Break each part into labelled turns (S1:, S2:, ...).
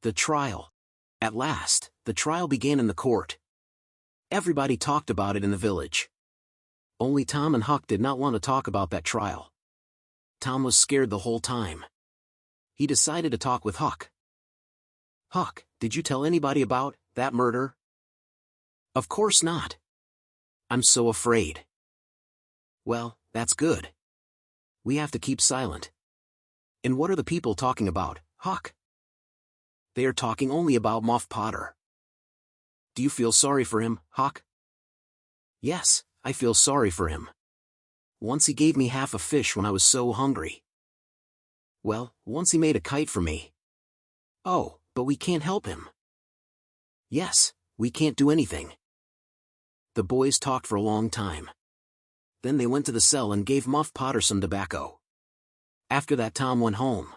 S1: The trial. At last, the trial began in the court. Everybody talked about it in the village. Only Tom and Huck did not want to talk about that trial. Tom was scared the whole time. He decided to talk with Huck. "Huck, did you tell anybody about that murder?" "Of course not. I'm so afraid." "Well, that's good. We have to keep silent." "And what are the people talking about, Huck?" "They are talking only about Muff Potter." "Do you feel sorry for him, Huck?" "Yes, I feel sorry for him. Once he gave me half a fish when I was so hungry. Well, once he made a kite for me." "Oh, but we can't help him." "Yes, we can't do anything." The boys talked for a long time. Then they went to the cell and gave Muff Potter some tobacco. After that, Tom went home.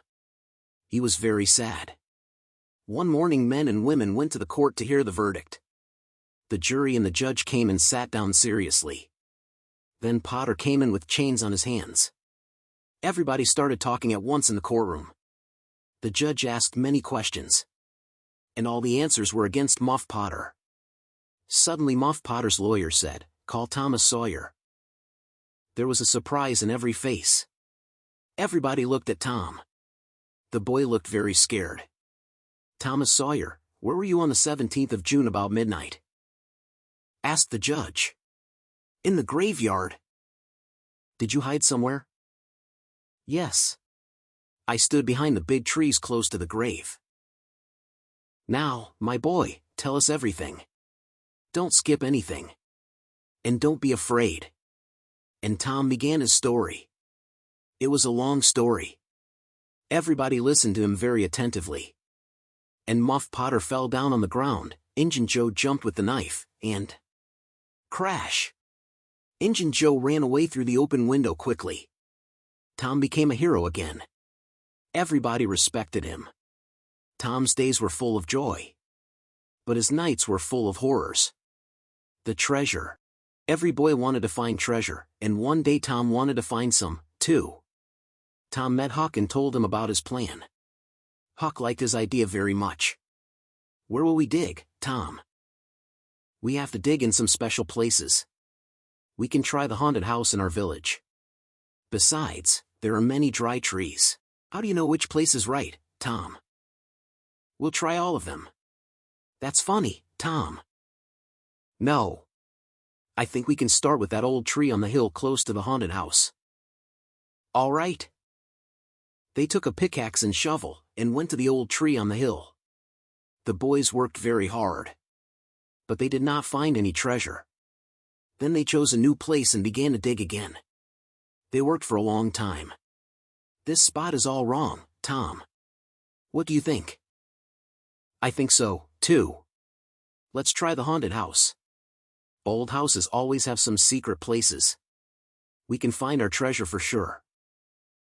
S1: He was very sad. One morning, men and women went to the court to hear the verdict. The jury and the judge came and sat down seriously. Then Potter came in with chains on his hands. Everybody started talking at once in the courtroom. The judge asked many questions, and all the answers were against Muff Potter. Suddenly Muff Potter's lawyer said, "Call Tom Sawyer." There was a surprise in every face. Everybody looked at Tom. The boy looked very scared. "Thomas Sawyer, where were you on the 17th of June about midnight?" asked the judge. "In the graveyard." "Did you hide somewhere?" "Yes. I stood behind the big trees close to the grave." "Now, my boy, tell us everything. Don't skip anything. And don't be afraid." And Tom began his story. It was a long story. Everybody listened to him very attentively. And Muff Potter fell down on the ground. Injun Joe jumped with the knife, and crash! Injun Joe ran away through the open window quickly. Tom became a hero again. Everybody respected him. Tom's days were full of joy. But his nights were full of horrors. The treasure. Every boy wanted to find treasure, and one day Tom wanted to find some, too. Tom met Huck and told him about his plan. Huck liked his idea very much. "Where will we dig, Tom?" "We have to dig in some special places. We can try the haunted house in our village. Besides, there are many dry trees. How do you know which place is right, Tom?" "We'll try all of them." "That's funny, Tom." "No. I think we can start with that old tree on the hill close to the haunted house." "All right." They took a pickaxe and shovel, and went to the old tree on the hill. The boys worked very hard. But they did not find any treasure. Then they chose a new place and began to dig again. They worked for a long time. "This spot is all wrong, Tom. What do you think?" "I think so, too. Let's try the haunted house. Old houses always have some secret places. We can find our treasure for sure.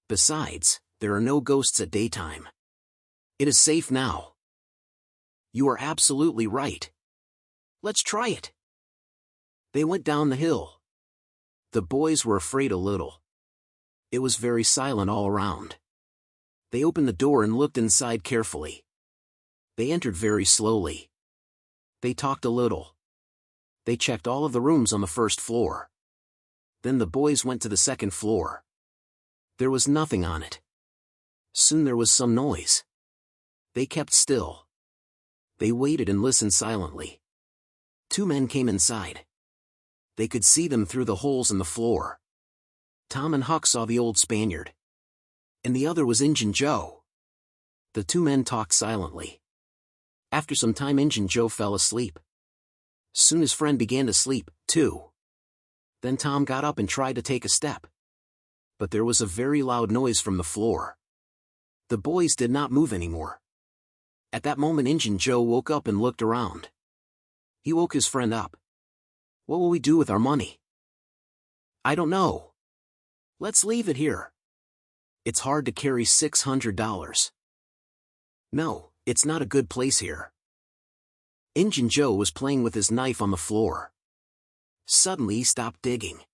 S1: Besides, there are no ghosts at daytime. It is safe now." "You are absolutely right. Let's try it." They went down the hill. The boys were afraid a little. It was very silent all around. They opened the door and looked inside carefully. They entered very slowly. They talked a little. They checked all of the rooms on the first floor. Then the boys went to the second floor. There was nothing on it. Soon there was some noise. They kept still. They waited and listened silently. Two men came inside. They could see them through the holes in the floor. Tom and Huck saw the old Spaniard. And the other was Injun Joe. The two men talked silently. After some time, Injun Joe fell asleep. Soon his friend began to sleep, too. Then Tom got up and tried to take a step. But there was a very loud noise from the floor. The boys did not move anymore. At that moment, Injun Joe woke up and looked around. He woke his friend up. "What will we do with our money?" "I don't know. Let's leave it here. It's hard to carry $600. "No, it's not a good place here." Injun Joe was playing with his knife on the floor. Suddenly he stopped digging.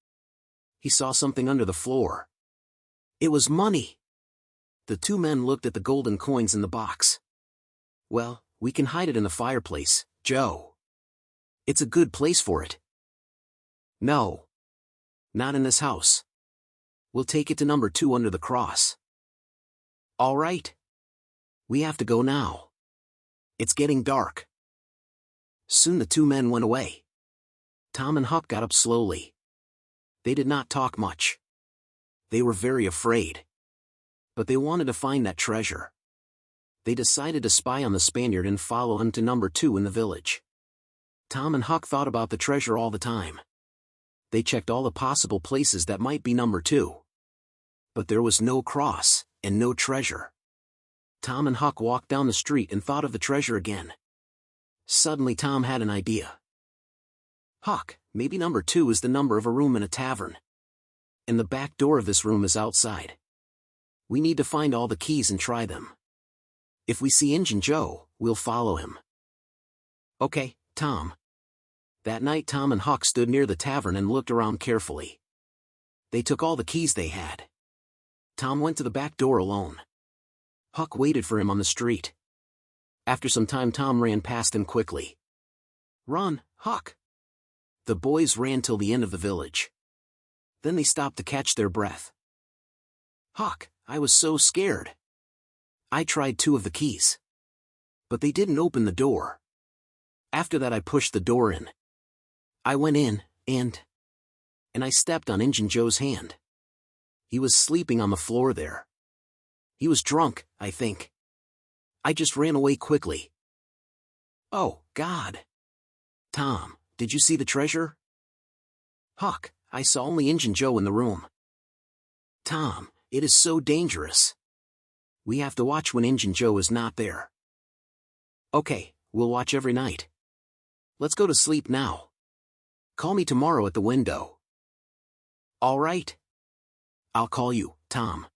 S1: He saw something under the floor. It was money. The two men looked at the golden coins in the box. Well, we can hide it in the fireplace, Joe. It's a good place for it. No. Not in this house. We'll take it to number 2 under the cross. All right. We have to go now. It's getting dark. Soon the 2 men went away. Tom and Huck got up slowly. They did not talk much. They were very afraid. But they wanted to find that treasure. They decided to spy on the Spaniard and follow him to number 2 in the village. Tom and Huck thought about the treasure all the time. They checked all the possible places that might be number 2. But there was no cross, and no treasure. Tom and Huck walked down the street and thought of the treasure again. Suddenly Tom had an idea. Huck, maybe number 2 is the number of a room in a tavern. And the back door of this room is outside. We need to find all the keys and try them. If we see Injun Joe, we'll follow him. Okay, Tom. That night Tom and Huck stood near the tavern and looked around carefully. They took all the keys they had. Tom went to the back door alone. Huck waited for him on the street. After some time Tom ran past him quickly. Run, Huck! The boys ran till the end of the village. Then they stopped to catch their breath. Huck, I was so scared. I tried 2 of the keys. But they didn't open the door. After that I pushed the door in. I went in, and I stepped on Injun Joe's hand. He was sleeping on the floor there. He was drunk, I think. I just ran away quickly. Oh, God. Tom, did you see the treasure? Huck, I saw only Injun Joe in the room. Tom, it is so dangerous. We have to watch when Injun Joe is not there. Okay, we'll watch every night. Let's go to sleep now. Call me tomorrow at the window. All right. I'll call you, Tom.